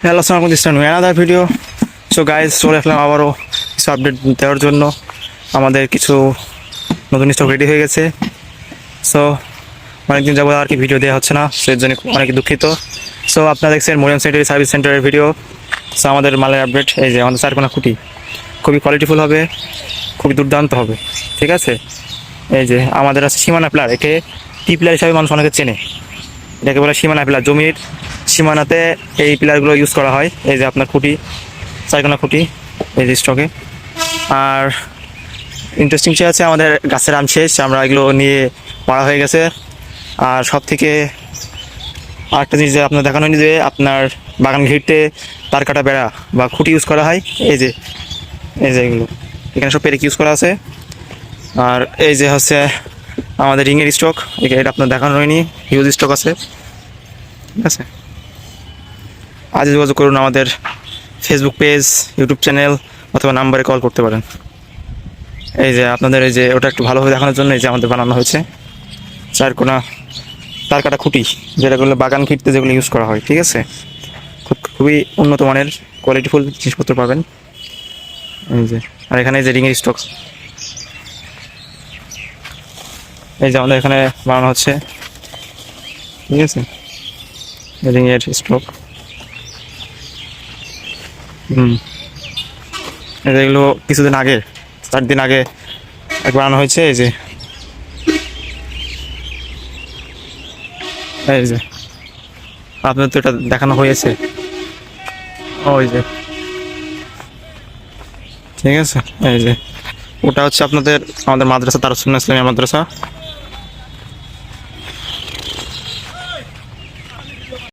Hello আসসালামু আলাইকুম, another video. So guys, চলে আসলাম আবারও কিছু আপডেট দেওয়ার জন্য। আমাদের কিছু নতুন স্টক রেডি হয়ে গেছে। সো অনেকদিন যাবো আর কি ভিডিও দেওয়া হচ্ছে না, সো এর জন্য অনেক দুঃখিত। সো আপনারা দেখছেন মরিয়ম স্যানিটারি সার্ভিস সেন্টারের ভিডিও। সো আমাদের মালের আপডেট, এই যে আমাদের চারকোনা খুঁটি খুবই কোয়ালিটিফুল হবে, খুবই দুর্দান্ত হবে, ঠিক আছে। এই যে আমাদের আছে সীমানা পিলার, একে টি পিলার হিসাবে মানুষ অনেকে চেনে। এটাকে বলে সীমানা পিলার। জমির সীমানাতে এই পিলারগুলো ইউজ করা হয়। এই যে আপনার খুঁটি, চারকোনা খুঁটি, এই যে স্টকে। আর ইন্টারেস্টিং সে আছে, আমাদের গাছের আম শেষ, আমরা এগুলো নিয়ে পাড়া হয়ে গেছে। আর সব থেকে আরেকটা জিনিস যে আপনার দেখানো হয়নি, যে আপনার বাগান ঘিরতে তার কাটা বেড়া বা খুঁটি ইউজ করা হয়। এই যে এগুলো এখানে সব পেরেক ইউজ করা আছে। আর এই যে হচ্ছে আমাদের রিংয়ের স্টক, এটা আপনার দেখানো হয়নি, হিউজ স্টক আছে, ঠিক আছে। আজ যোগাযোগ করুন, আমাদের ফেসবুক পেজ, ইউটিউব চ্যানেল অথবা নাম্বারে কল করতে পারেন। এই যে আপনাদের এই যে ওটা একটু ভালোভাবে দেখানোর জন্য এই যে আমাদের বানানো হয়েছে চারকোনা তার কাটা খুঁটি, যেটাগুলো বাগান ঘিরতে যেগুলো ইউজ করা হয়, ঠিক আছে। খুবই উন্নত মানের কোয়ালিটিফুল জিনিসপত্র পাবেন। এই যে, আর এখানে যে রিংয়ের স্টক, এই যে আমাদের এখানে বানানো হচ্ছে, ঠিক আছে, রিংয়ের স্টক। এগুলো কিছুদিন আগে, 4 দিন আগে একবার আনা হয়েছে। এই যে আপনার তো এটা দেখানো হয়েছে, ওই যে, ঠিক আছে। এই যে ওটা হচ্ছে আমাদের মাদ্রাসা, দারুস সুন্নাহ ইসলামিয়া মাদ্রাসা।